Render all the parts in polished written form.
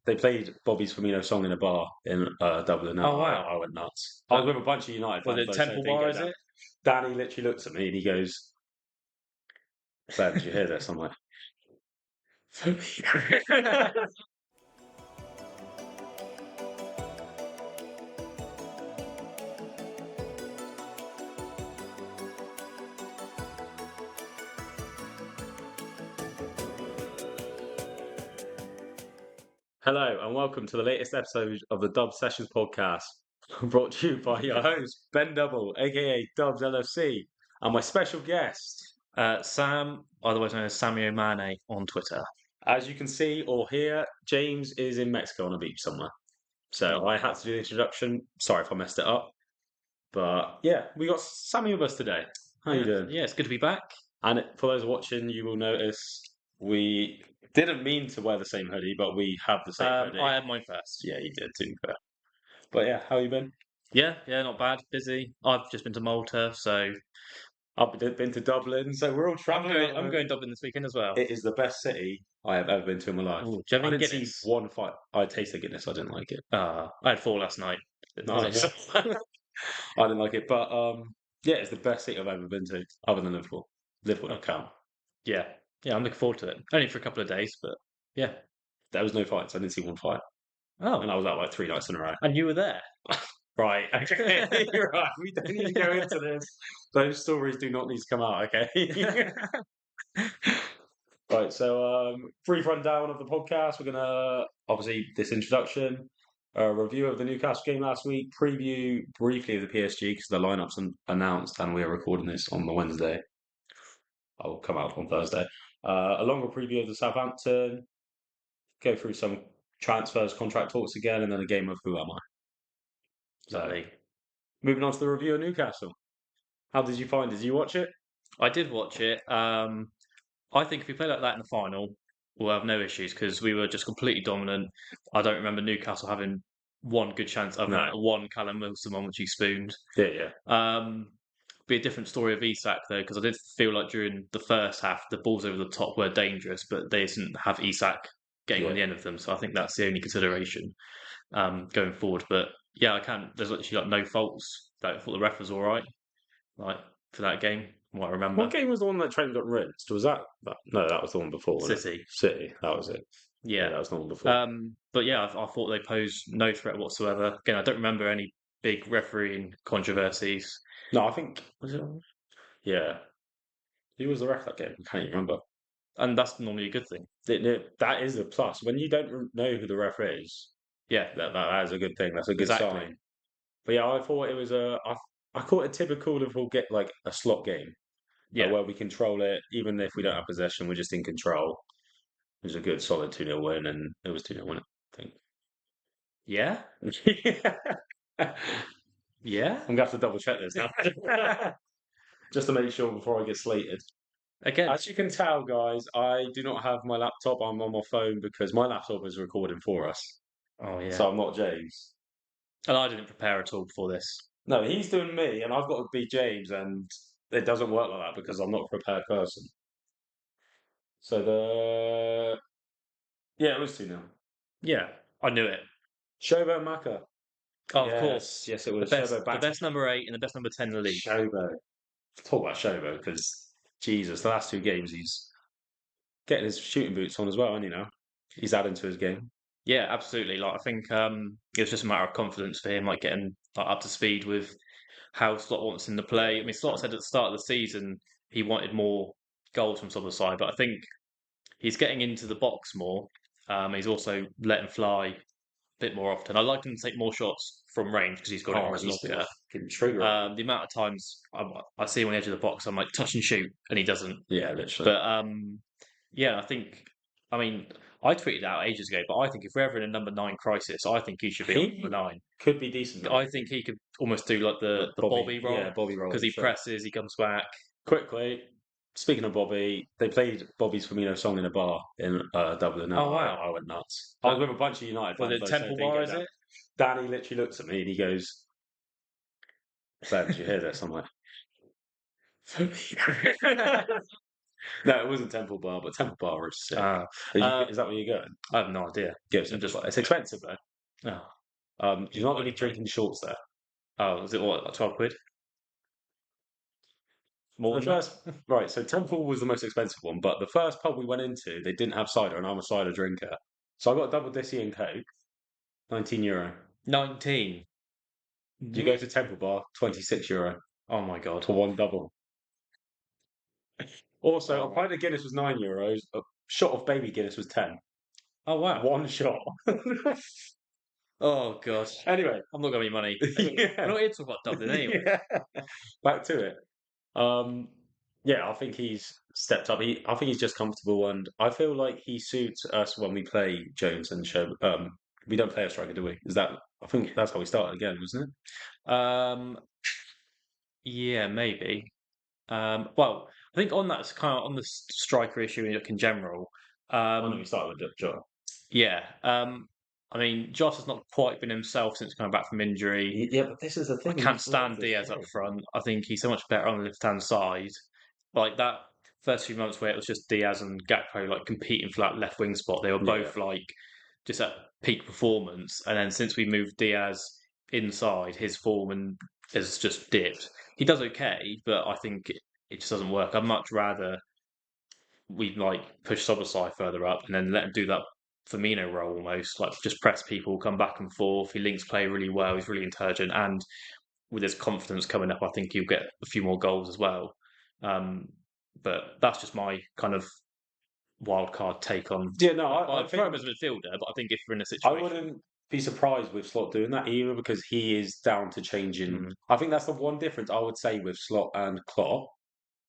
they played Bobby's Firmino song in a bar in Dublin. Oh, wow. I went nuts. I was with a bunch of United Was fans. it though, Temple so Bar, is it? Danny literally looks at me and he goes, "Ben, did you hear this?" I'm like, hello and welcome to the latest episode of the Dub Sessions podcast, brought to you by your host Ben Double, aka Dubs LFC, and my special guest. Sam, otherwise known as Samuel Mane on Twitter. As you can see or hear, James is in Mexico on a beach somewhere. So I had to do the introduction. Sorry if I messed it up. But yeah, we got Sammy with us today. How you doing? Yeah, it's good to be back. And for those watching, you will notice we didn't mean to wear the same hoodie, but we have the same hoodie. I had mine first. Yeah, you did too. But yeah, how you been? Yeah, not bad. Busy. I've just been to Malta, so I've been to Dublin, so we're all traveling. I'm going to Dublin this weekend as well. It is the best city I have ever been to in my life. Ooh, do you have any I didn't Guinness? see one fight. I tasted Guinness. I didn't like it. I had 4 last night. Nice. I didn't like it, but yeah, it's the best city I've ever been to, other than Liverpool. Liverpool don't count. Yeah, I'm looking forward to it. Only for a couple of days, but yeah. There was no fights. I didn't see one fight. Oh, And I was out like 3 nights in a row. and you were there. Right, okay, you're right. We don't need to go into this. Those stories do not need to come out, okay? Right, so brief rundown of the podcast. We're gonna obviously this introduction, a review of the Newcastle game last week, preview briefly of the PSG because the lineup's announced and we are recording this on the Wednesday. I'll come out on Thursday. A longer preview of the Southampton, go through some transfers, contract talks again, and then a game of Who Am I? So, moving on to the review of Newcastle. How did you find it? Did you watch it? I did watch it. I think if we play like that in the final, we'll have no issues because we were just completely dominant. I don't remember Newcastle having one good chance other than one Callum Wilson one which he spooned. Yeah. Be a different story of Isak though, because I did feel like during the first half the balls over the top were dangerous, but they didn't have Isak getting on the end of them. So I think that's the only consideration going forward. But yeah, I can't. There's literally like no faults. I thought the ref was all right, like for that game. What I remember. What game was the one that Trent got rinsed? Was that? No, that was the one before. City. City. That was it. Yeah, that was the one before. But yeah, I thought they posed no threat whatsoever. Again, I don't remember any big refereeing controversies. No, I think was it? Yeah. Who was the ref that game? I can't even remember. And that's normally a good thing. That is a plus. When you don't know who the ref is, yeah, that is a good thing. That's a good sign. But yeah, I thought it was I caught a typical Liverpool get like a slot game. Yeah, where we control it, even if we don't have possession, we're just in control. It was a good, solid 2-0 win, and it was 2-0 win, I think. Yeah? Yeah? I'm going to have to double check this now. Just to make sure before I get slated. Again. As you can tell, guys, I do not have my laptop. I'm on my phone because my laptop is recording for us. Oh, yeah. So I'm not James. And I didn't prepare at all before this. No, he's doing me, and I've got to be James, and it doesn't work like that because I'm not a prepared person. So yeah, it was 2-0. Yeah, I knew it. Shobo Maka. Oh, of course. Yes, it was. The best number 8 and the best number 10 in the league. Shobo. Talk about Shobo because, Jesus, the last 2 games he's getting his shooting boots on as well, isn't he now? He's adding to his game. Yeah, absolutely. Like I think it was just a matter of confidence for him, like getting up to speed with how Slot wants him to play. I mean, Slot said at the start of the season he wanted more goals from the side, but I think he's getting into the box more. He's also letting fly a bit more often. I like him to take more shots from range because he's got it on his locker. The amount of times I see him on the edge of the box, I'm like, touch and shoot, and he doesn't. Yeah, literally. But yeah, I mean, I tweeted out ages ago, but I think if we're ever in a number 9 crisis, I think he should be on number 9. Could be decent. I think he could almost do like the Bobby role. Yeah, Bobby role. Because he presses, he comes back. Quickly, speaking of Bobby, they played Bobby's Firmino song in a bar in Dublin. Oh, wow. I went nuts. I was with a bunch of United fans. Was it Temple Bar, is it? Danny literally looks at me and he goes, "Ben, did you hear this?" I'm like, No, it wasn't Temple Bar, but Temple Bar is sick. Is that where you're going? I have no idea. Yeah, Temple Bar. It's expensive though. You're not really drinking shorts there. Oh, is it what, like 12 quid? More The than first, right, so Temple was the most expensive one, but the first pub we went into, they didn't have cider, and I'm a cider drinker. So I got a double Dissy and Coke, €19. 19. You go to Temple Bar, €26 Oh my god. for one double. Also, Oh, a pint of Guinness was €9. A shot of baby Guinness was 10. Oh wow. One shot. Oh god. Anyway, I'm not got any money. yeah. We're not here to talk about Dublin anyway. Yeah. Back to it. Yeah, I think he's stepped up. I think he's just comfortable, and I feel like he suits us when we play Jones and Show. We don't play a striker, do we? Is that? I think that's how we started again, wasn't it? Yeah, maybe. Well, I think on that kind of on the striker issue in general. I know we started with Joe. Yeah. I mean, Josh has not quite been himself since coming back from injury. Yeah, but this is the I thing. can't stand Diaz up front. I think he's so much better on the left-hand side. Like that first few months where it was just Diaz and Gakpo like competing for that left wing spot, they were both like just at peak performance. And then since we moved Diaz inside, his form has just dipped. He does okay, but I think it just doesn't work. I'd much rather we like push Soboslai further up and then let him do that Firmino role almost, like just press people, come back and forth. He links play really well. He's really intelligent, and with his confidence coming up, I think he'll get a few more goals as well. But that's just my kind of wild card take on. Yeah, no, I I prefer him think as a midfielder, but I think if we're in a I situation, wouldn't be surprised with Slot doing that either because he is down to changing. I think that's the one difference I would say with Slot and Klopp.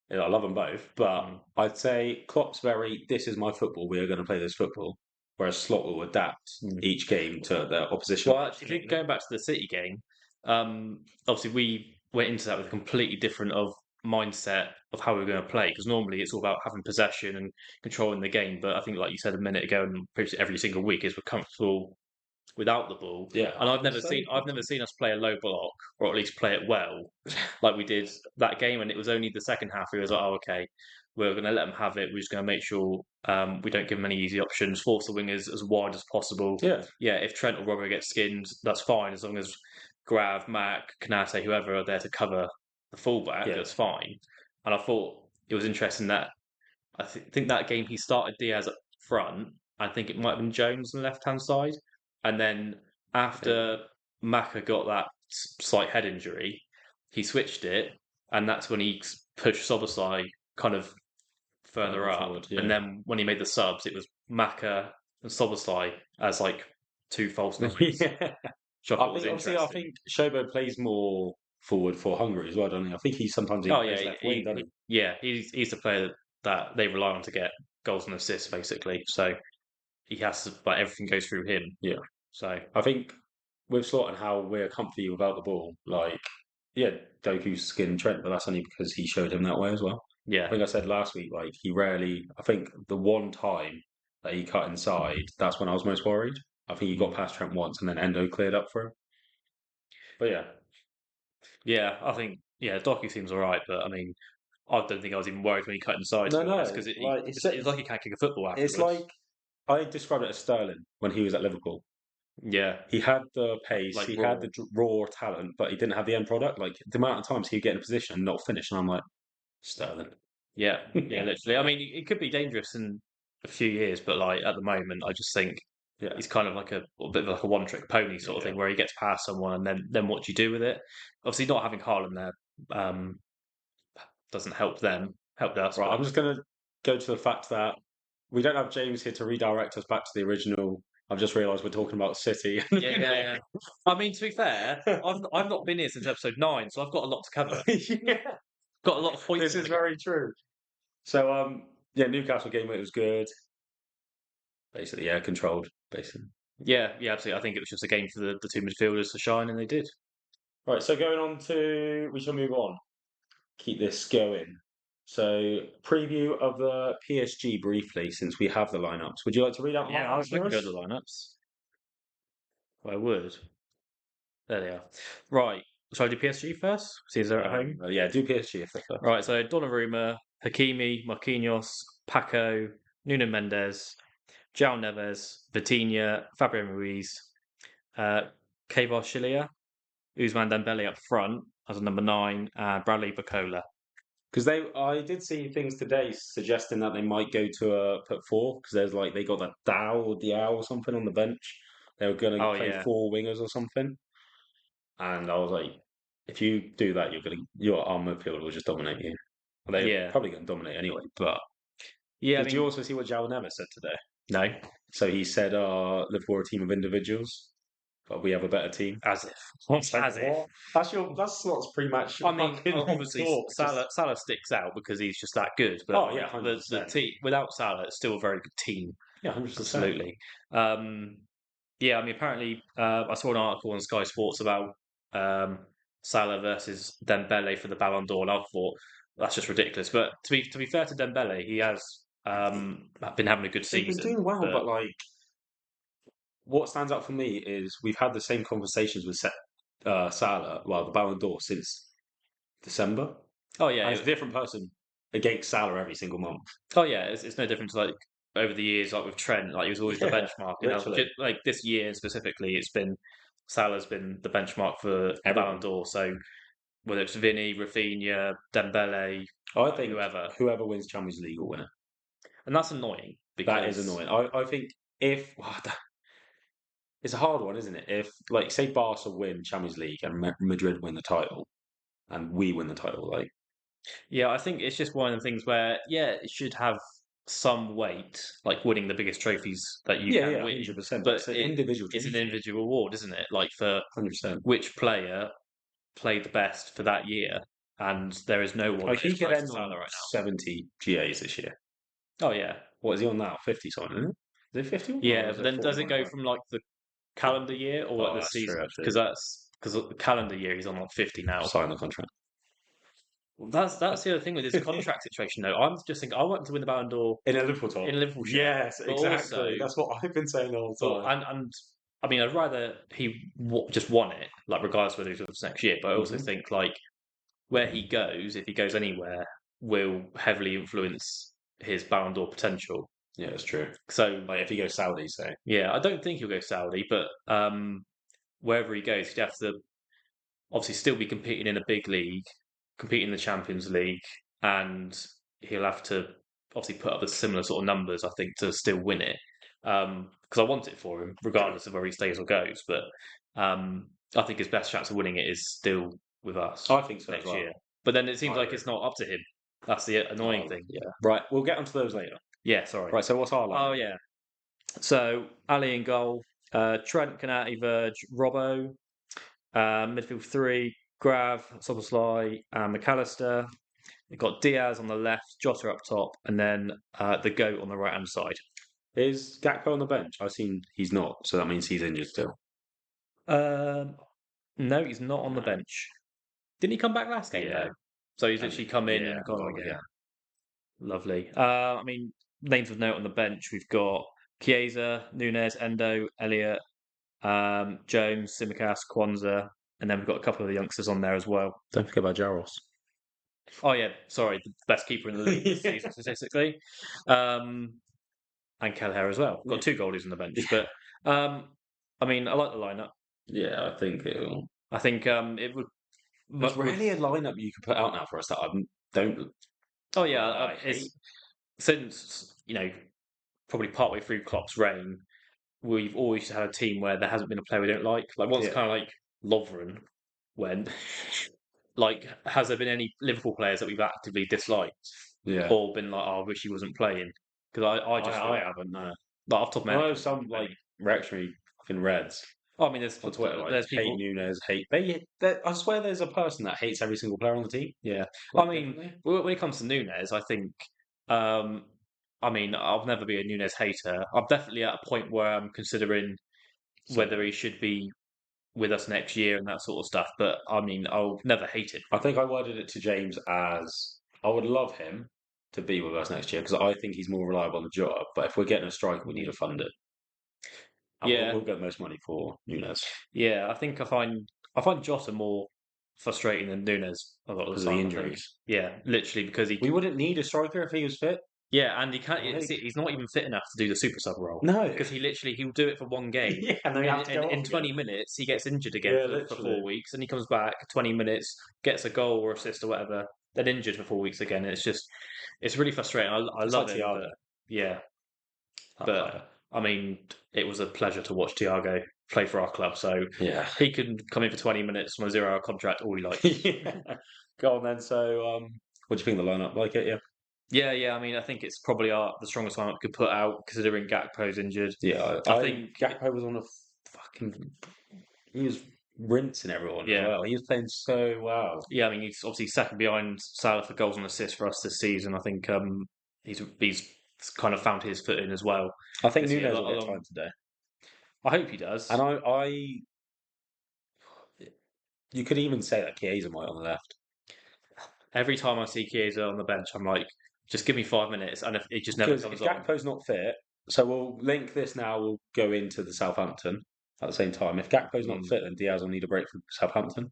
Yeah, I love them both, but I'd say Klopp's very, this is my football, we are going to play this football. Whereas Slot will adapt each game to the opposition. Well, actually, going back to the City game, obviously we went into that with a completely different of mindset of how we were going to play because normally it's all about having possession and controlling the game. But I think, like you said a minute ago, and pretty much every single week, is we're comfortable without the ball. Yeah, and I've never seen us play a low block or at least play it well like we did that game. And it was only the second half we was like, oh, okay, we're going to let them have it. We're just going to make sure we don't give them any easy options, force the wingers as wide as possible. Yeah. If Trent or Robbo gets skinned, that's fine as long as Grav, Mac, Kanate, whoever are there to cover the fullback. That's fine. And I thought it was interesting that I think that game he started Diaz up front. I think it might have been Jones on the left hand side. And then after Maka got that slight head injury, he switched it, and that's when he pushed Soboslai kind of further up. Forward, And then when he made the subs, it was Maka and Soboslai as like two false nines. I think Shobo plays more forward for Hungary as well, doesn't he? I think he sometimes plays left wing, doesn't he? Yeah, he's the player that they rely on to get goals and assists, basically. So he has to, like, everything goes through him. Yeah. So I think with Slot and how we're comfy without the ball, like, yeah, Doku's skinned Trent, but that's only because he showed him that way as well. Yeah. I think I said last week, like, I think the one time that he cut inside, that's when I was most worried. I think he got past Trent once and then Endo cleared up for him. But yeah. Yeah, I think, Doku seems all right, but I mean, I don't think I was even worried when he cut inside. No, because it's like he can't kick a football afterwards. It's like, I described it as Sterling when he was at Liverpool. Yeah. He had the pace, Like he raw. had the raw talent, but he didn't have the end product. Like, the amount of times he'd get in a position and not finish, and I'm like, Sterling. Yeah, literally. I mean, it could be dangerous in a few years, but like at the moment, I just think he's kind of like a bit of like a one-trick pony sort of thing, where he gets past someone and then what do you do with it? Obviously, not having Haaland there doesn't help them. Helped us. Right, I'm just going to go to the fact that we don't have James here to redirect us back to the original. I've just realised we're talking about City. Yeah. I mean, to be fair, I've not been here since episode 9, so I've got a lot to cover. Got a lot of points. This is very true. So, Newcastle game, it was good. Basically, controlled, basically. Yeah, absolutely. I think it was just a game for the two midfielders to shine, and they did. Right, so going on to, we shall move on. Keep this going. So, preview of the PSG briefly, since we have the lineups. Would you like to read out the lineups? I can go to the lineups. I would. There they are. Right. Shall I do PSG first? See if they're at home. Yeah, do PSG if they're first. Right. So Donnarumma, Hakimi, Marquinhos, Paco, Nuno Mendes, João Neves, Vitinha, Fabio Ruiz, Kvaratskhelia, Ousmane Dembele up front as a number 9, and Bradley Barcola. Because I did see things today suggesting that they might go to a put 4 because there's like they got that Diao or something on the bench. They were going to play 4 wingers or something, and I was like, if you do that, your arm midfield will just dominate you. Well, they're probably going to dominate anyway. But did you also see what João Neves said today? No. So he said, "Liverpool are a team of individuals, but we have a better team." As if. As if. That's what's pre-match. I mean, obviously, Salah sticks out because he's just that good. But the team without Salah, it's still a very good team. Yeah, 100%. Absolutely. I mean, apparently, I saw an article on Sky Sports about Salah versus Dembele for the Ballon d'Or, and I thought that's just ridiculous. But to be fair to Dembele, he has been having a good season. He's been doing well, but like, what stands out for me is we've had the same conversations with Salah, the Ballon d'Or since December. Oh yeah, and it's a different person against Salah every single month. Oh yeah, it's no different to like over the years, like with Trent, like he was always the benchmark. Like this year specifically, it's been Salah's been the benchmark for Ballon d'Or. So whether it's Vinny, Rafinha, Dembele, I think whoever wins Champions League will win it, and that's annoying. That is annoying. I think if it's a hard one, isn't it? If like say Barca win Champions League and Madrid win the title, and we win the title, like I think it's just one of the things where it should have some weight, like winning the biggest trophies that you can win. 100%. But it's an individual. It's an individual award, isn't it? Like for 100%. Which player played the best for that year, and there is no one. Like he could end on right now 70 GAs this year. Oh yeah, what is he on now? 50 something, isn't it? Is it 50? Yeah, but then does it go from like the calendar year or like the season? Because the calendar year he's on like 50 now. Sign the contract. Well, that's the other thing with his contract situation, though. I'm just thinking, I want to win the Ballon d'Or in a Liverpool top. In a Liverpool shirt. Yes, exactly. Also, that's what I've been saying the whole time. And I mean, I'd rather he just won it, like regardless whether he's with us next year. But I also think like where he goes, if he goes anywhere, will heavily influence his Ballon d'Or potential. Yeah, it's true. So, like, if he goes Saudi, say. Yeah, I don't think he'll go Saudi, but wherever he goes, he'd have to obviously still be competing in a big league, competing in the Champions League, and he'll have to obviously put up the similar sort of numbers, I think, to still win it. Because I want it for him, regardless of where he stays or goes. But I think his best chance of winning it is still with us. I think so next year. But then it seems like it's not up to him. That's the annoying thing. Yeah. Right, we'll get onto those later. Yeah, sorry. Right, so what's our line? Oh, yeah. So, Ali in goal, Trent, Konate, Verge, Robbo, midfield 3, Grav, Soboslai, and McAllister. We've got Diaz on the left, Jota up top, and then the GOAT on the right-hand side. Is Gakpo on the bench? I've seen he's not, so that means he's injured still. No, he's not on the bench. Didn't he come back last game, though? So he's literally come in and gone again. Lovely. I mean, names of note on the bench, we've got Chiesa, Nunes, Endo, Elliott, Jones, Tsimikas, Kwanzaa, and then we've got a couple of the youngsters on there as well. Don't forget about Jaros. Oh yeah, sorry, the best keeper in the league this season statistically, and Kelleher as well. We've got 2 goalies on the bench, but I mean, I like the lineup. Yeah, I think it'll. I think it would. There's really a lineup you can put out now for us that I don't. Oh yeah, since probably partway through Klopp's reign, we've always had a team where there hasn't been a player we don't like. Like once kind of like Lovren went. Like, has there been any Liverpool players that we've actively disliked? Yeah. Or been like, oh, I wish he wasn't playing? Because I haven't, no. Like, off the top of my head. I know some, like, reactionary fucking Reds. Oh, I mean, there's on Twitter, like, there's people... hate Nunes, I swear there's a person that hates every single player on the team. Yeah. Like, I mean, when it comes to Nunes, I think... I mean, I'll never be a Nunes hater. I'm definitely at a point where I'm considering whether he should be with us next year and that sort of stuff. But I mean, I'll never hate it. I think I worded it to James as I would love him to be with us next year because I think he's more reliable on the job. But if we're getting a striker, we need to fund it. And we'll get the most money for Nunes. Yeah, I think I find Jota more frustrating than Nunes a lot of because the of the time. I think. injuries. Yeah, literally because We wouldn't need a striker if he was fit. yeah, and he can't. Like, He's not even fit enough to do the super sub role no. because he'll do it for one game. Yeah, and then you have to go off In again. 20 minutes, he gets injured again Yeah, for literally. 4 weeks, and he comes back 20 minutes, gets a goal or assist or whatever, then injured for 4 weeks again. It's really frustrating. I It's love like him, Thiago, but yeah, that player. but I mean, it was a pleasure to watch Thiago play for our club. So Yeah. he can come in for 20 minutes on a 0-hour contract all he likes. Yeah. Go on then. So, what do you think of the lineup? Like it? Yeah. Yeah. I mean, I think it's probably the strongest lineup we could put out considering Gakpo's injured. Yeah, I think Gakpo was on a fucking. He was rinsing everyone as Yeah. well. He was playing so well. Yeah, I mean, he's obviously second behind Salah for goals and assists for us this season. I think he's kind of found his footing as well. I think This year, Nunes will get time today, I hope he does. and you could even say that Chiesa might on the left. Every time I see Chiesa on the bench, I'm like, just give me 5 minutes, and if it just never Because comes if on. Gakpo's not fit, so we'll link this now. We'll go into the Southampton at the same time. If Gakpo's not fit, then Diaz will need a break for Southampton.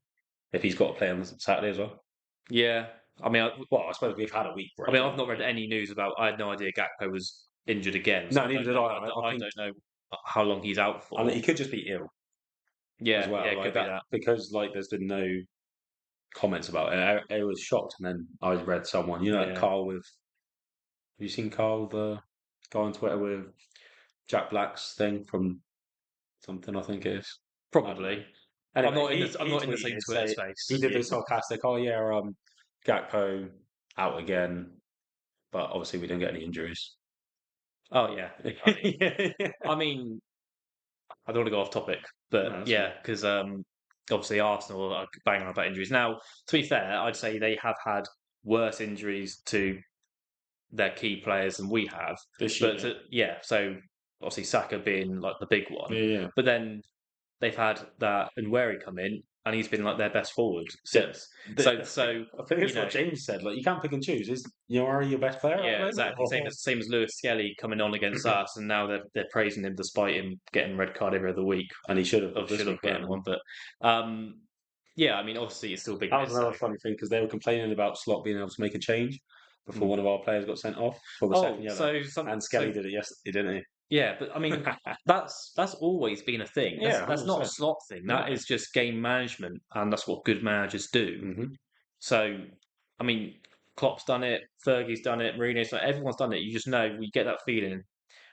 If he's got to play on Saturday as well. Yeah, I mean, I suppose we've had a week break. I mean, I've not read any news about. I had no idea Gakpo was injured again. No, neither did I. I don't know how long he's out for. I mean, he could just be ill. Yeah, as well. yeah, it like could be that. Because there's been no comments about it. I was shocked, and then I read someone, like Carl with. Have you seen Carl, the guy on Twitter with Jack Black's thing from something? I think it is Probably. Anyway, I'm not in the same Twitter space. He did this sarcastic. Oh yeah, Gakpo out again, but obviously we didn't get any injuries. Oh yeah. I mean, I don't want to go off topic, but No, yeah, because obviously Arsenal are banging on about injuries. Now, to be fair, I'd say they have had worse injuries to their key players than we have. this year. But so obviously Saka being like the big one. Yeah. But then they've had that Nweri come in, and he's been like their best forward since. So I think that's what James said. Like, you can't pick and choose. Is Nweri your best player? Yeah, exactly. Same as Lewis Skelly coming on against us, and now they're praising him despite him getting red card every other week, and he should have gotten one. But yeah, I mean, obviously it's still big. That was another funny thing because they were complaining about Slot being able to make a change before one of our players got sent off for the second yellow. And Skelly did it yesterday, didn't he? Yeah, but I mean, that's always been a thing. That's not a Slot thing. That is just game management, and that's what good managers do. Mm-hmm. So, I mean, Klopp's done it, Fergie's done it, Mourinho's done it, everyone's done it. You just know, we get that feeling,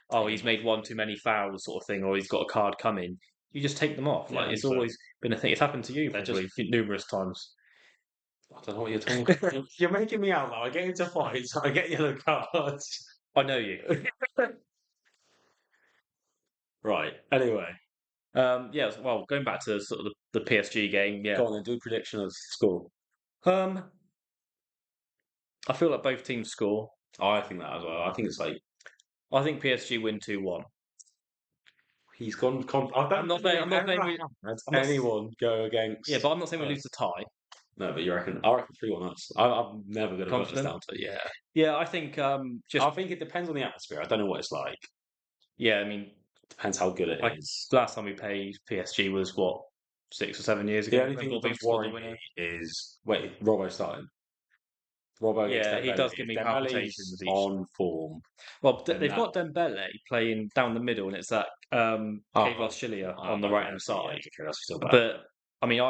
oh, he's made one too many fouls sort of thing, or he's got a card coming. You just take them off. Like, it's always been a thing. It's happened to you probably numerous times. I don't know what you're talking about. You're making me out now. I get into fights, I get yellow cards. I know you. Right. Anyway. Yeah, well, going back to sort of the PSG game, yeah. Go on then, do a prediction of score. I feel like both teams score. I think that as well. I think it's like... I think PSG win 2-1. He's gone... I'm not saying anyone go against... Yeah, but I'm not saying we lose the tie. No, but I reckon 3-1 us. I'm never going to put this down to it. Yeah. Yeah, I think... I think it depends on the atmosphere. I don't know what it's like. Yeah, I mean... Depends how good it is. Last time we played PSG was, 6 or 7 years ago? The only thing that does worry me is... Wait, Robbo starting. Robbo he does give me palpitations. On form. Well, they've got Dembele playing down the middle, and it's that Kvaratskhelia on the right-hand side. But, I mean,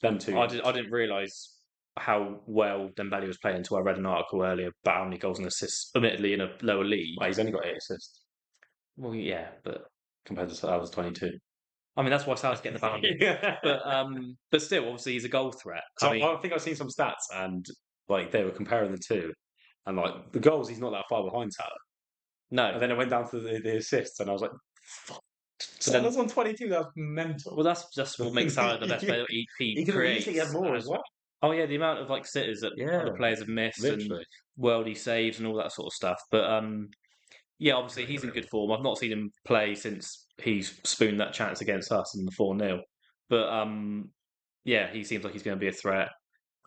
them two. I didn't realise how well Dembele was playing until I read an article earlier about how many goals and assists, admittedly in a lower league. Well, he's only got 8 assists. Well, yeah, but compared to Salah's 22. I mean, that's why Salah's getting the Ballon. But still, obviously, he's a goal threat. So I think I've seen some stats, and they were comparing the two, and the goals, he's not that far behind Salah. No, and then I went down to the assists, and I was like, "Fuck." Salah's on 22. That's mental. Well, that's just what makes Salah the best player. He could easily have more as well. Oh yeah, the amount of sitters that other players have missed and worldy saves and all that sort of stuff. But yeah, obviously he's in good form. I've not seen him play since he's spooned that chance against us in the 4-0. But yeah, he seems like he's going to be a threat.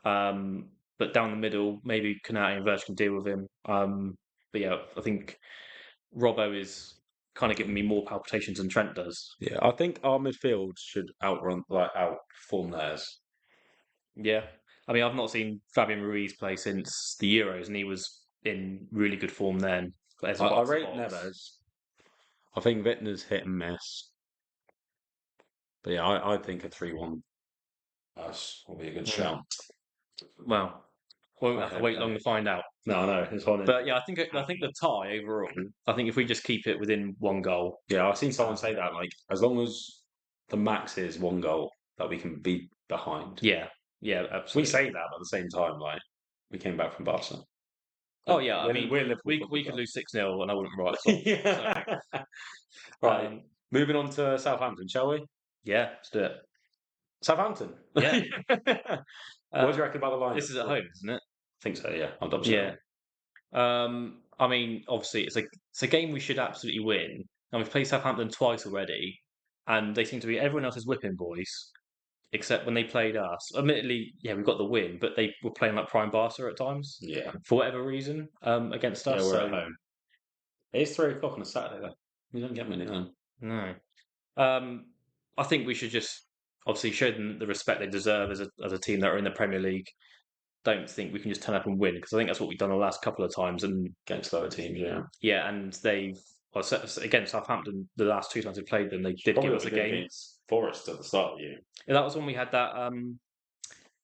But down the middle, maybe Konate and Verge can deal with him. But yeah, I think Robbo is kind of giving me more palpitations than Trent does. Yeah, I think our midfield should outperform theirs. Yeah. I mean, I've not seen Fabian Ruiz play since the Euros, and he was in really good form then. But as a I box to rate box. Neves. I think Wittner's hit and miss. But yeah, I think a 3-1 us will be a good shout. Well, we won't I have to hope wait so. long to find out. No, I know. It's on it. But yeah, I think the tie overall. I think if we just keep it within one goal. Yeah, I've seen someone say that, like, as long as the max is 1 goal, that we can be behind. Yeah, We absolutely. say that, but at the same time, like, we came back from Barca. Oh yeah, I mean, we're Liverpool we football could club. lose 6-0 and I wouldn't write a song. Yeah. Right. Moving on to Southampton, shall we? Yeah, let's do it. Southampton. Yeah. What do you reckon about the lineup? This is at home, isn't it? I think so, yeah. I'll double Yeah. check. I mean, obviously, it's a game we should absolutely win, and we've played Southampton twice already, and they seem to be everyone else's whipping boys, except when they played us. Admittedly, yeah, we got the win, but they were playing like prime Barca at times Yeah. for whatever reason against us. Yeah, we're So at home. It is 3 o'clock on a Saturday, though. We don't get many home. no, I think we should just obviously show them the respect they deserve as a team that are in the Premier League. Don't think we can just turn up and win because I think that's what we've done the last couple of times. And Against other teams, yeah. yeah, and they've well, again Southampton. The last 2 times we played them, they did Probably give us what a we did game. against Forest at the start of the year. Yeah, that was when we had that.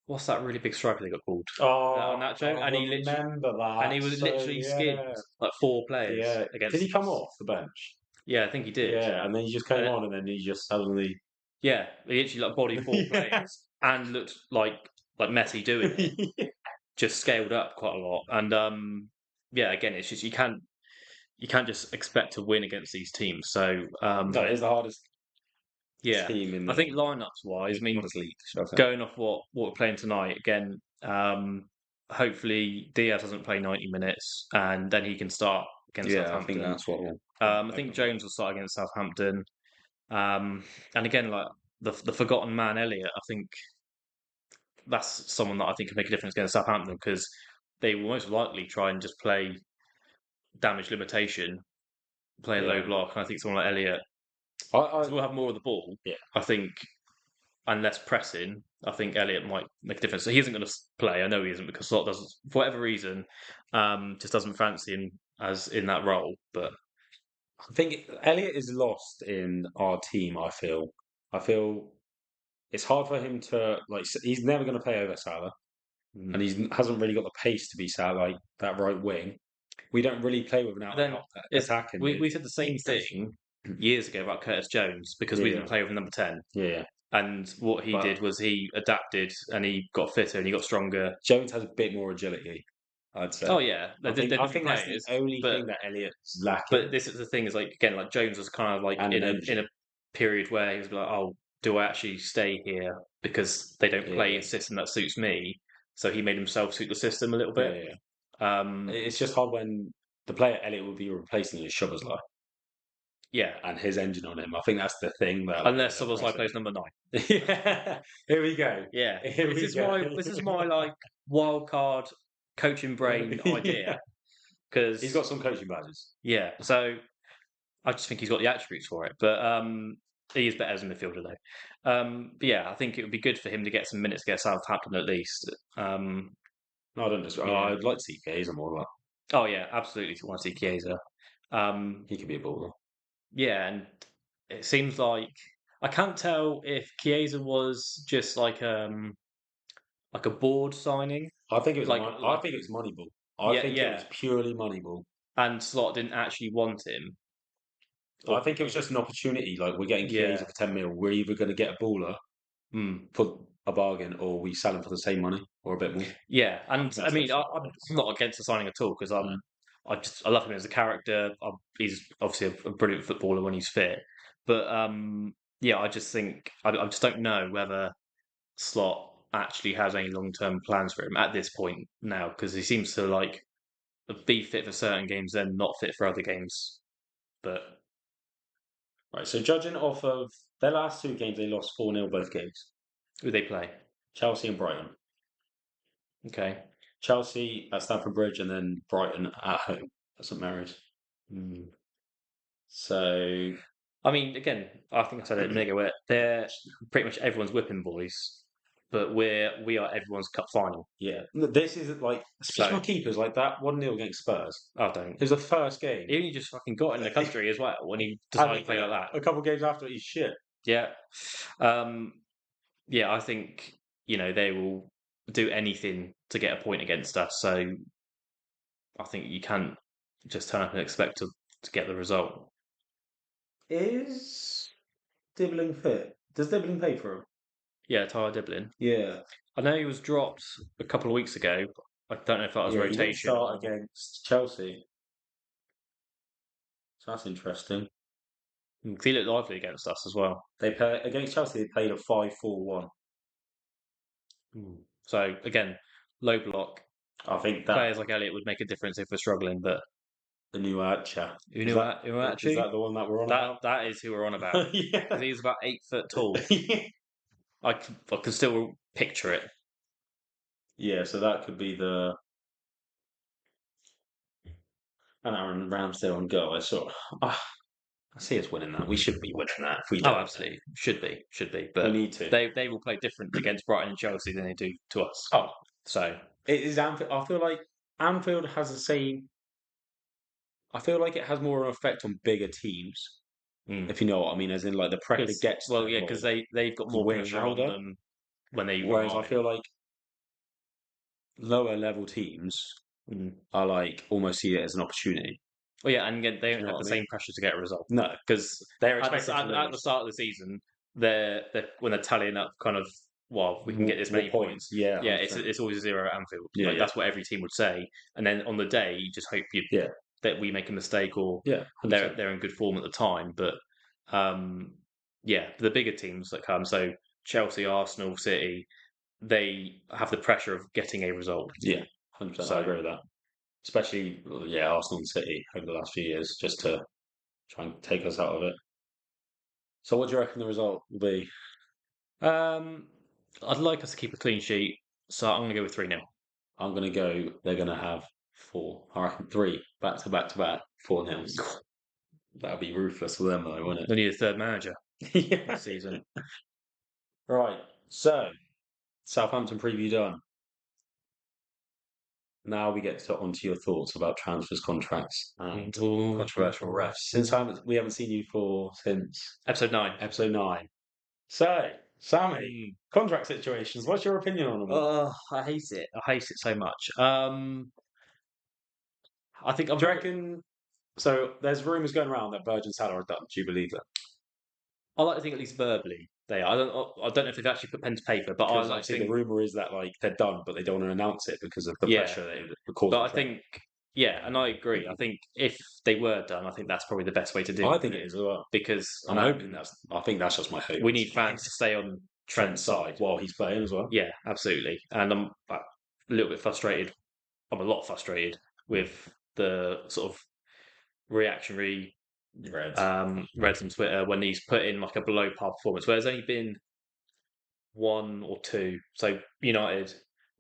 What's that really big striker they got called? Oh, Nacho, I and he literally remember that. and he was So, literally skinned yeah. like 4 players Yeah. against. Did he come off the bench? Yeah, I think he did. Yeah, and then he just came And on, and then he just suddenly. yeah, he actually like body 4 players and looked like Messi doing it. Just scaled up quite a lot, and yeah, again, it's just you can't just expect to win against these teams. So That is the hardest yeah, team in I the think lineups wise, I mean, hardest league. Shall I say. going off what we're playing tonight again, hopefully Diaz doesn't play 90 minutes and then he can start against Yeah, I Southampton. think that's what. I think Jones will start against Southampton. And again, like the forgotten man Elliot, I think that's someone that I think can make a difference against Southampton because they will most likely try and just play damage limitation, play a low Yeah. block. And I think someone like Elliot I will have more of the ball. Yeah. I think, and less pressing. I think Elliot might make a difference. So he isn't going to play. I know he isn't because Slot doesn't, for whatever reason, just doesn't fancy him as in that role. But think Elliot is lost in our team. I feel it's hard for him to like. He's never going to play over Salah, and he hasn't really got the pace to be Salah like that right wing. We don't really play with an then attacking. we said the same thing years ago about Curtis Jones because we didn't play with number 10. Yeah. And what he did was he adapted and he got fitter and he got stronger. Jones has a bit more agility, I'd say. Oh yeah, I think that's the only thing that Elliot's lacking. But this is the thing is like again like Jones was kind of like in a period where he was like, oh, do I actually stay here because they don't play a system that suits me? So he made himself suit the system a little bit. Yeah. It's just hard when the player Elliot will be replacing is Szoboszlai. Yeah, and his engine on him. I think that's the thing that unless Szoboszlai plays number 9. Yeah, here we go. Yeah, Here this is my like wild card coaching brain idea because he's got some coaching badges. Yeah, so I just think he's got the attributes for it, but he is better as a midfielder though. But yeah, I think it would be good for him to get some minutes against Southampton at least. No, I don't disagree. Yeah. I'd like to see Chiesa more. Like. Oh yeah, absolutely. To want to see Chiesa. He could be a baller. Yeah, and it seems like I can't tell if Chiesa was just like a board signing. I think it was I think it was Moneyball. I think it was purely Moneyball. And Slot didn't actually want him. I think it was just an opportunity. Like we're getting Chiesa for 10 mil. We're either going to get a baller for a bargain, or we sell him for the same money or a bit more. Yeah, and I mean, I'm not against the signing at all because I love him as a character. He's obviously a brilliant footballer when he's fit, but yeah, I just think I just don't know whether Slot actually has any long-term plans for him at this point now because he seems to like be fit for certain games, then not fit for other games. But right, so judging off of their last 2 games, they lost 4-0 both games. who they play? Chelsea and Brighton. Okay. Chelsea at Stamford Bridge and then Brighton at home at St Mary's. So, I mean, again, I think I said it a minute ago where they're pretty much everyone's whipping boys. but we are everyone's cup final. Yeah, this is like, especially So- my keepers, like that 1-0 against Spurs. I don't. It was the first game. He only just fucking got in the country as well when he decided to play like that. A couple of games after, he's shit. Yeah. Yeah, I think, they will do anything to get a point against us. So I think you can't just turn up and expect to get the result. Is Dibbling fit? Does Dibbling pay for him? Yeah, Tyler Diblin. Yeah. I know he was dropped a couple of weeks ago. I don't know if that was He didn't rotation. start against Chelsea. So that's interesting. He looked lively against us as well. Against Chelsea, they played a 5-4-1. So again, low block. I think that Players like Elliot would make a difference if we're struggling, but the new Archer. Is that the one that we're on about? That is who we're on about. Yeah. 'Cause he's about 8 foot tall. I can still picture it. Yeah, so that could be the. And Aaron Ramsdale on goal. I see us winning that. We should be winning that if we don't. Absolutely. Should be. We But need to. they will play different against Brighton and Chelsea than they do to us. Oh, So it is Anfield. I feel like Anfield has the same. I feel like it has more of an effect on bigger teams, if you know what I mean, as in like the pressure gets. Well, yeah, because they've got more win pressure on louder. them when they. Whereas I feel like lower level teams are like almost see it as an opportunity. Well, yeah, and again, they don't know have what the I mean? same pressure to get a result. No, Because they're at expected to the lose. start of the season, they're when they're tallying up kind of, well, we can get this many points. Yeah, Yeah, 100%. it's always a 0 at Anfield. Yeah, Like, yeah. that's what every team would say. And then on the day, you just hope that we make a mistake or Yeah, 100%. they're in good form at the time. But yeah, the bigger teams that come, so Chelsea, Arsenal, City, they have the pressure of getting a result. Yeah, 100%. So- I agree with that. Especially, Arsenal and City over the last few years, just to try and take us out of it. So, what do you reckon the result will be? I'd like us to keep a clean sheet, so I'm going to go with 3-0. I'm going to go, they're going to have 4. I reckon 3 back to back to back, 4-0. That would be ruthless for them, though, wouldn't They need a third manager it? this season. Right. So, Southampton preview done. Now we get to onto your thoughts about transfers, contracts, and controversial refs. We haven't seen you since Episode 9. episode 9. So, Sammy, contract situations. What's your opinion on them? Oh, I hate it. I hate it so much. I think Do you reckon? So, there's rumours going around that Virgin Salah are done. Do you believe that? I like to think at least verbally they are. I don't know if they've actually put pen to paper, but I Because like to the think. rumour is that like they're done, but they don't want to announce it because of the Yeah. pressure they cause. But I think, yeah, and I agree. I think if they were done, I think that's probably the best way to do it. I think it is as well. Because I'm hoping I think that's just my hope. we need fans to stay on Trent's side while he's playing as well. Yeah, absolutely. And I'm a little bit frustrated. I'm a lot frustrated with the sort of reactionary Reds on Twitter when he's put in like a below par performance, where there's only been 1 or 2. So United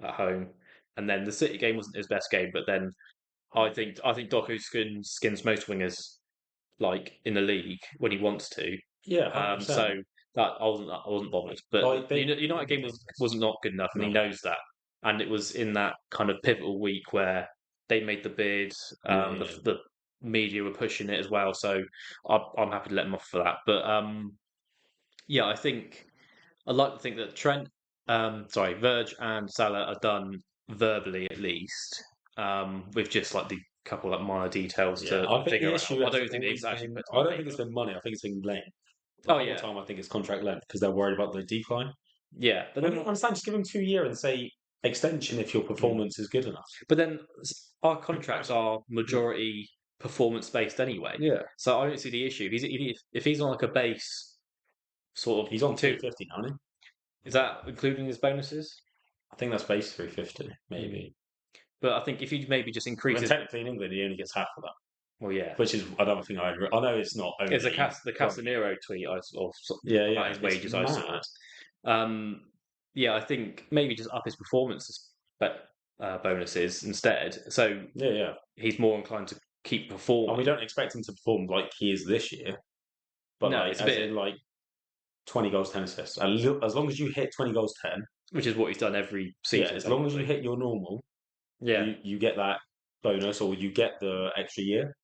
at home, and then the City game wasn't his best game. But then I think Doku skins most wingers like in the league when he wants to. Yeah, 100%. So that I wasn't bothered. But Like, the United game was not good enough, and he knows that. And it was in that kind of pivotal week where they made the bid. The media were pushing it as well, so I'm happy to let them off for that. But yeah, I think I'd like to think that Verge and Salah are done verbally at least, with just like the couple like minor details to figure out. I don't think it's actually. I don't think it's been money. I think it's been length. The whole time I think it's contract length because they're worried about the decline. Yeah, but then I understand. Just give them 2 years and say extension if your performance is good enough. But then our contracts are majority performance based anyway. Yeah. So I don't see the issue. If he's on like a base, sort of. He's on 250 now, isn't he? Is that including his bonuses? I think that's base 350, maybe. But I think if you maybe just increase. Technically in England, he only gets half of that. Well, yeah. Which is another thing I agree. I know it's not only. It's the Casemiro tweet about his wages I saw. Yeah, I think maybe just up his performances, but bonuses instead. So he's more inclined to keep performing. And we don't expect him to perform like he is this year. But no, it's a bit like 20 goals, 10 assists. As long as you hit 20 goals, 10, which is what he's done every yeah, season. as long as you hit your normal, Yeah, you get that bonus or you get the extra year.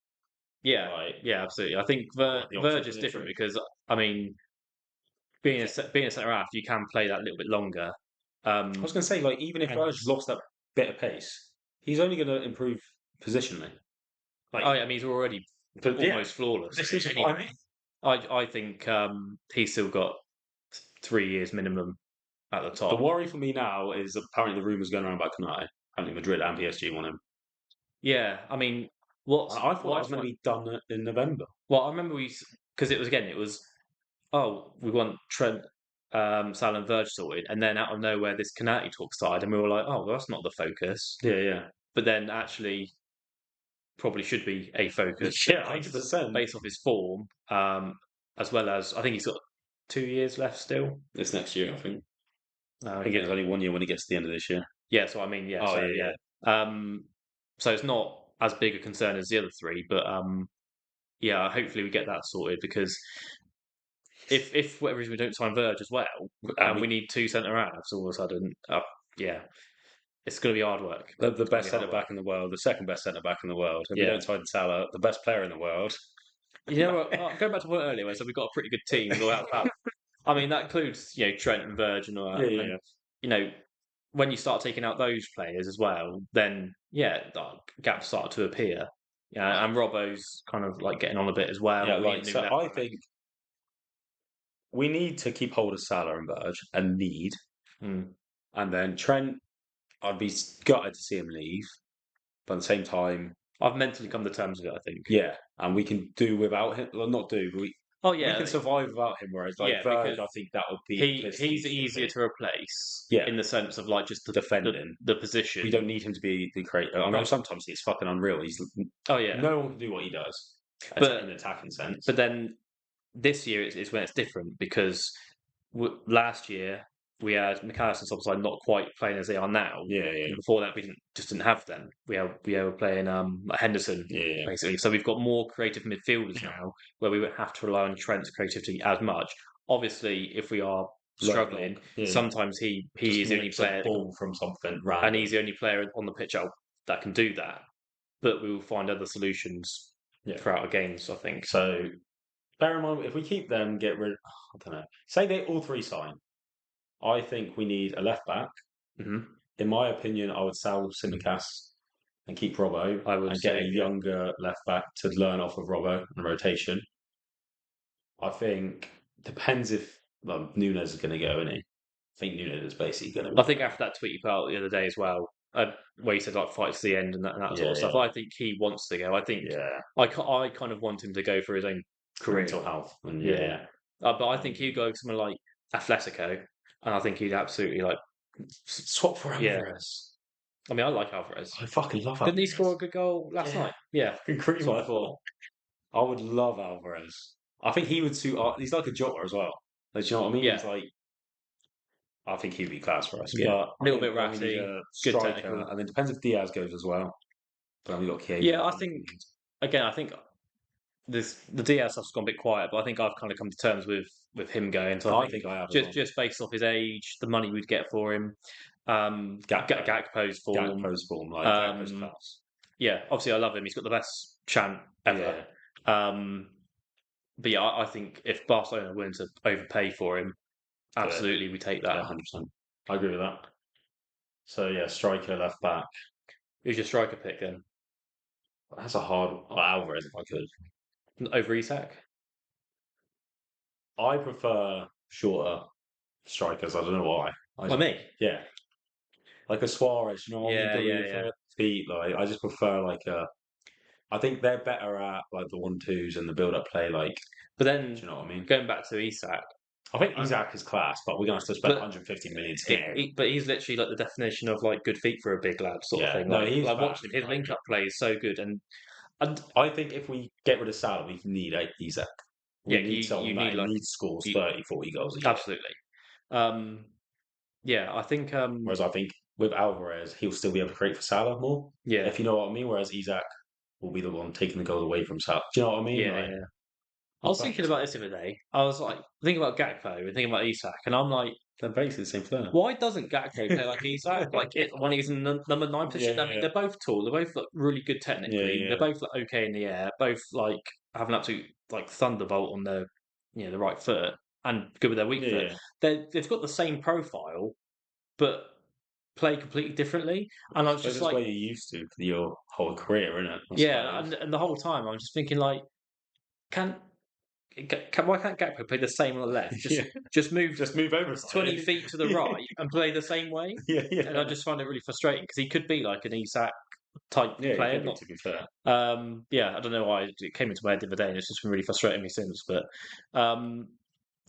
yeah, Like, yeah, absolutely. I think the option Verge for is the different injury. because I mean, being a centre half, you can play that a little bit longer. I was going to say, like, even if And Virgil's lost that bit of pace, he's only going to improve positionally. Like, I mean, he's already but yeah, almost flawless. this is Anyway, what I mean. I think he's still got 3 years minimum at the The top. worry for me now is apparently the rumours going around about Konate. Apparently Madrid and PSG want him. Yeah, I mean, I thought what that I was meant to find be done in November. well, I remember because it was oh, we want Trent, Salah and Verge sorted, and then out of nowhere this Konate talk started, and we were like, oh, well, that's not the focus. Yeah, yeah. But then actually, probably should be a focus Yeah, 100%. based off his form, as well as I think he's got 2 years left still. This next year, I think. I think Okay. it's only 1 year when he gets to the end of this year. Yeah, so I mean, yeah, Oh, so yeah, yeah, yeah. so it's not as big a concern as the other three, but yeah, hopefully we get that sorted because if for whatever reason we don't sign Verge as well, and we need two centre halves all of a sudden, yeah, it's going to be hard work. The It's gonna best be hard centre work. back in the world, the second best centre back in the world. If we Yeah. don't sign Salah, the best player in the world. You know what? Going back to what earlier, where I said we've got a pretty good team without that. I mean, that includes Trent and Verge and all that. Yeah, yeah. And you know, when you start taking out those players as well, then yeah, the gaps start to appear. Yeah, and Robbo's kind of like getting on a bit as well. Yeah, We need like, a new so left I back. think we need to keep hold of Salah and Verge and need. Hmm. And then Trent, I'd be gutted to see him leave. But at the same time, I've mentally come to terms with it. I think. yeah, and we can do without him. Well, not do, but Oh we yeah, can survive without him. Whereas, like, yeah, Verge, because I think that would be he's easier to replace Yeah, in the sense of like just defending. the We position. don't need him to be the creator. I know Right. sometimes he's fucking unreal. He's Oh yeah, no one can do what he does in but an attacking sense. but then this year is when it's different because last year we had Newcastle side not quite playing as they are now. Yeah, yeah, And before that, we didn't have them. We were playing like Henderson yeah. basically. So we've got more creative midfielders now, where we won't have to rely on Trent's creativity as much. Obviously, if we are struggling, sometimes he is the only player ball from something and random. he's the only player on the pitch that can do that. But we will find other solutions throughout the games, I think. So bear in mind, if we keep them, get rid. I don't know. Say they all three sign. I think we need a left back. Hmm. In my opinion, I would sell Simicast and keep Robbo I would and get say, a younger left back to learn off of Robbo and rotation. I think depends if Nunes is going to go, isn't he? I think Nunes is basically going to. I think after that tweet you put out the other day as well, where you said like fight to the end and that sort of stuff, I think he wants to go. I think I kind of want him to go for his own career. Mental health. And but I think he'd go somewhere like Atletico, and I think he'd absolutely like swap for Alvarez. I mean, I like Alvarez. I fucking love Alvarez. Didn't he score a good goal last night? Yeah, that's what I thought. I would love Alvarez. I think he would suit. He's like a Jota as well. Like, do you know what I mean? Yeah. He's like. I think he'd be class for us. Yeah. But a little bit ratty, good technical, and then depends if Diaz goes as well. But then we got Chiesa. Yeah, I think the Diaz stuff's gone a bit quiet, but I think I've kind of come to terms with him going. So I think I have just based off his age, the money we'd get for him, Gakpo's form, Gakpo's class. Yeah, obviously I love him. He's got the best chant ever. Yeah. But yeah, I think if Barcelona are willing to overpay for him, absolutely we take that. 100%. I agree with that. So yeah, striker, left back. Who's your striker pick then? That's a hard Alvarez if I could. Over Isak? I prefer shorter strikers. I don't know why. Me? Yeah. Like a Suarez, you know what I mean? Yeah. Feet, like I just prefer like a. I think they're better at like the 1-2s and the build-up play. Like, but then do you know what I mean? Going back to Isak, I think Isak is class, but we're gonna have to spend 150 million to get him. But he's literally like the definition of like good feet for a big lad sort of thing. No, he's like watching his link-up play is so good, and I think if we get rid of Salah, we need Isak. We need someone that needs scores 30, 40 goals a year. Absolutely. Yeah, I think. Whereas I think with Alvarez, he'll still be able to create for Salah more. Yeah, if you know what I mean. Whereas Isak will be the one taking the goal away from Salah. Do you know what I mean? Yeah. I was thinking about this the other day. I was like thinking about Gakpo and thinking about Isak, and I'm like, They're basically the same player. why doesn't Gakpo play like Isak? Like when he's in the number 9 position. Yeah, I mean, yeah. they're both tall. They're both like really good technically. Yeah. They're both like okay in the air. Both like have an absolute like thunderbolt on their the right foot and good with their weak foot. Yeah. They've got the same profile, but play completely differently. And I I was suppose just that's like, what you're used to for your whole career, isn't it? I yeah, suppose. and the whole time I was just thinking like, can why can't Gakpo play the same on the left? Yeah. Just move Just move over 20 feet to the right and play the same way. Yeah. And I just find it really frustrating because he could be like an Isak type Yeah, it player. could be, Not, to be fair. yeah, I don't know why it came into my head the other day, and it's just been really frustrating me since. But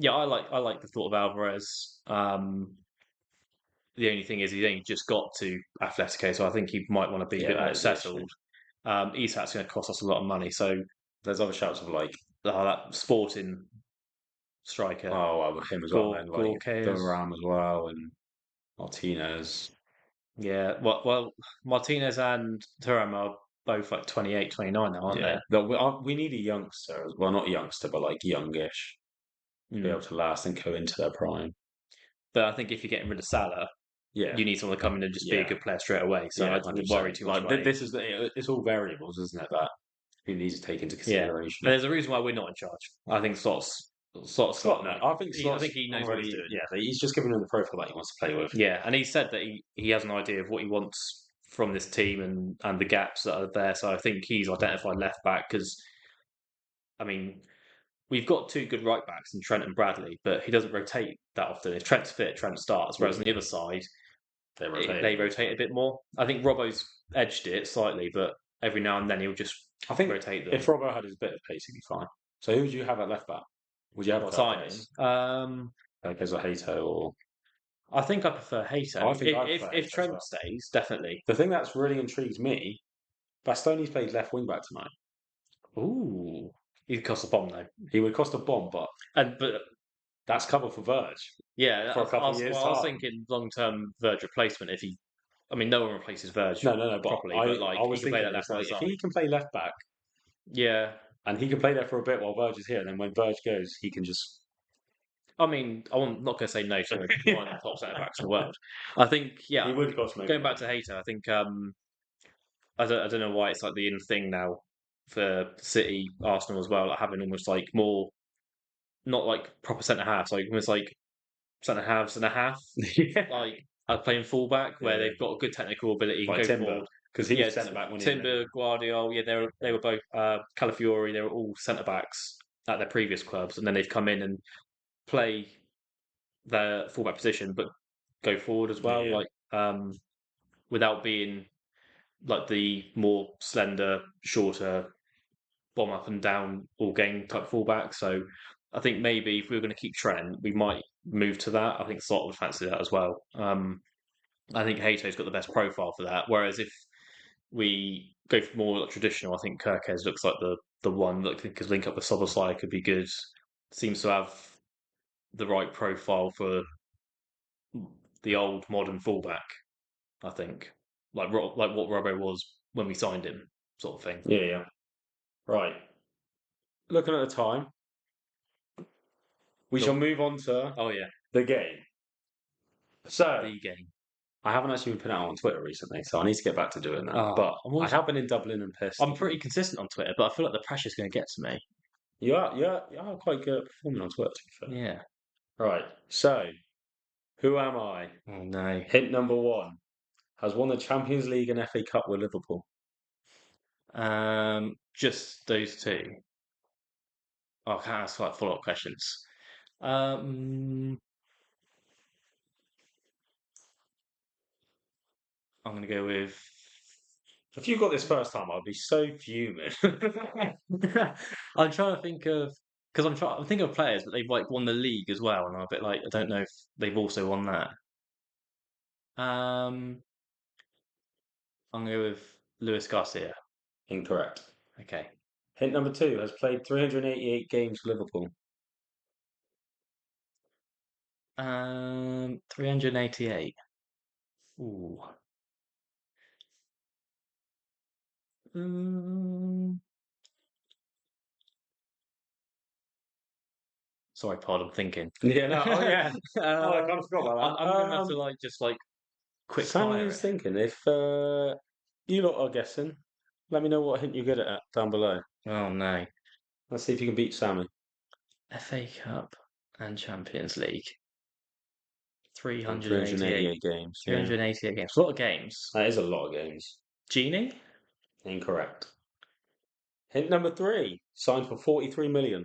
yeah, I like the thought of Alvarez. The only thing is he's only just got to Atletico, so I think he might want to be a bit that more is the issue. settled. Isak's going to cost us a lot of money, so There's other shouts of like, that Sporting striker, him as well, and like Gorka Thuram as well, and Martinez. yeah, well, Martinez and Thuram are both like 28, 29 now, aren't Yeah, they? we need a youngster. Well, not youngster, but like youngish to be able Mm. to last and go into their prime. But I think if you're getting rid of Salah, Yeah, you need someone to come in and just be a yeah, good player straight away. So yeah, I wouldn't 100%. worry too much Like about it. this is it's all variables, isn't it? That you need to take into Yeah, consideration. and there's a reason why we're not in charge. I think Slott's Scott, no, like, I think I Slott's think he knows what he's already. doing. Yeah, he's just given him the profile that he wants to play with. Yeah, and he said that he has an idea of what he wants from this team and the gaps that are there. So I think he's identified left back because I mean we've got two good right backs in Trent and Bradley, but he doesn't rotate that often. If Trent's fit, Trent starts. Whereas on the other side, they rotate a bit more. I think Robbo's edged it slightly, but every now and then he'll just I think rotate them. if Robbo had his bit of pace, he'd be fine. So who would you have at left back? Would you have What Perez? signing? Perez or Hato or? I think I prefer Hato. I think I prefer If Hato as Trent well. stays, definitely. The thing that's really intrigues me, Bastoni's played left wing back tonight. Ooh, he cost a bomb though. He would cost a bomb, but But that's cover for Verge yeah, for a couple of years. I was thinking long term Verge replacement. If he, I mean, no one replaces Verge No. But properly, but like I was he can play thinking that left hand if side. he can play left back Yeah, and he can play there for a bit while Verge is here, and then when Verge goes, he can just. I mean, I'm not going to say no to one of the top centre backs in the world. I think, yeah, He would cost me. going back to Hater, I think I don't know why it's like the in thing now for City, Arsenal as well, like having almost like more not like proper centre halves, like almost like centre halves and a half, Yeah. like playing fullback where Yeah. they've got good technical ability, Like can go Timber, forward. because he Yeah, was centre back when Timber, Guardiola, yeah, they were both Calafiori, they were all centre backs at their previous clubs, and then they've come in and play their fullback position, but go forward as well, Yeah. like without being like the more slender, shorter, bomb up and down all game type fullback. So I think maybe if we were going to keep Trent, we might move to that. I think Slot would fancy that as well. I think Hato's got the best profile for that. Whereas if we go for more like, traditional, I think Kirkez looks like the one that could link up with Soboslai could be good. Seems to have the right profile for the old modern fullback. I think like what Robbo was when we signed him, sort of thing. Yeah. Right. Looking at the time, we shall move on to Oh yeah, the game. So the game. I haven't actually been putting it out on Twitter recently, so I need to get back to doing that. Oh, But I have been in Dublin and pissed. I'm pretty consistent on Twitter, but I feel like the pressure's going to get to me. You are quite good at performing on Twitter, to be fair. Yeah. Right. So, who am I? Oh no. Hint number one: has won the Champions League and FA Cup with Liverpool. Just those two. Oh, I can't ask like follow-up questions. I'm going to go with. If you got this first time, I'd be so fuming. I'm trying to think of because I'm thinking of players, but they've like won the league as well, and I'm a bit like I don't know if they've also won that. I'm going to go with Luis Garcia. Incorrect. Okay. Hint number two: has played 388 games for Liverpool. 388. Ooh. Um, Sorry, Pod, I'm thinking. Yeah, no, oh yeah. I kind of forgot about that. I'm going to have to just quick fire Sammy's it. thinking, if you lot are guessing, let me know what hint you're good at down below. Oh, no. Let's see if you can beat Sammy. FA Cup and Champions League. 388 games. 388 games. A lot of games. That is a lot of games. Genie? Incorrect. Hint number 3. Signed for 43 million.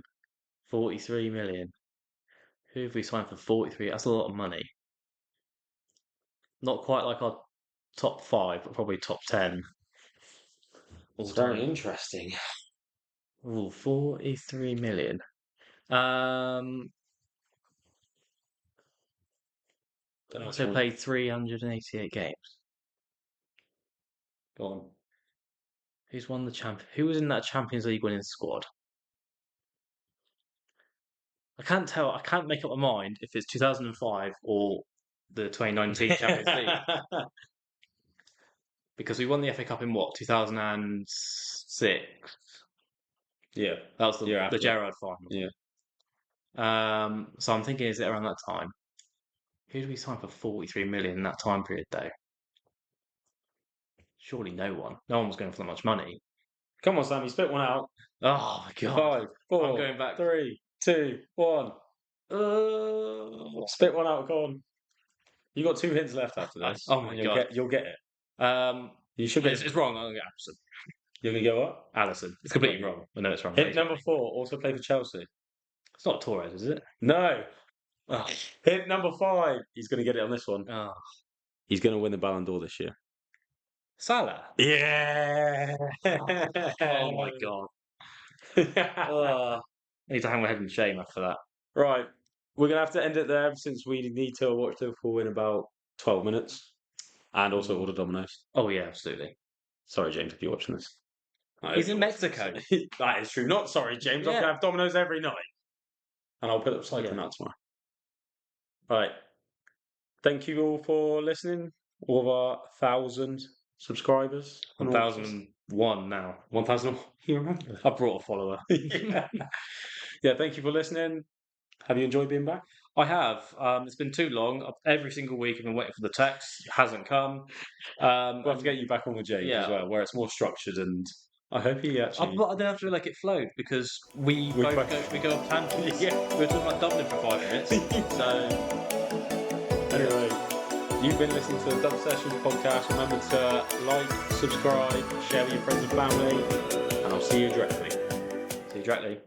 43 million. Who have we signed for 43? That's a lot of money. Not quite like our top 5, but probably top 10. It's very interesting. Ooh, 43 million. Also played 388 games. Go on. Who's won the champion? Who was in that Champions League winning squad? I can't tell. I can't make up my mind if it's 2005 or the 2019 Champions League. Because we won the FA Cup in what? 2006. Yeah. That was the Gerrard final. Yeah. So I'm thinking, is it around that time? Who did we sign for 43 million in that time period, though? Surely no one. No one was going for that much money. Come on, Sammy, spit one out. Oh, my God. 5, 4, I'm going back. 3, 2, 1. Spit one out, go on. You got 2 hints left after this. Oh, my God. You'll get it. You should get It's wrong. I'm going to go Alisson. You're going to go what? Alisson. It's completely wrong. I know it's wrong. Hint number 4, also played for Chelsea. It's not Torres, is it? No. Oh. Hint number 5. He's going to get it on this one. Oh. He's going to win the Ballon d'Or this year. Salah. Yeah. Oh my God. I need to hang my head in shame after that. Right. We're going to have to end it there since we need to watch Liverpool in about 12 minutes. And also order Domino's. Oh, yeah, absolutely. Sorry, James, if you're watching this. He's in Mexico. That is true. Not sorry, James. I'm going to have Domino's every night. And I'll put up cycling out tomorrow. Right. Thank you all for listening. All of our 1,000 subscribers. 1,001 now. 1,000. You remember? I brought a follower. Yeah, thank you for listening. Have you enjoyed being back? I have. It's been too long. Every single week I've been waiting for the text. It hasn't come. We'll have to get you back on with James as well, where it's more structured and I hope he actually... But I don't have to let it flow because we go off tangents. Yeah. We were talking about Dublin for 5 minutes. So... Anyway, you've been listening to the Double Sessions podcast. Remember to like, subscribe, share with your friends and family, and I'll see you directly. See you directly.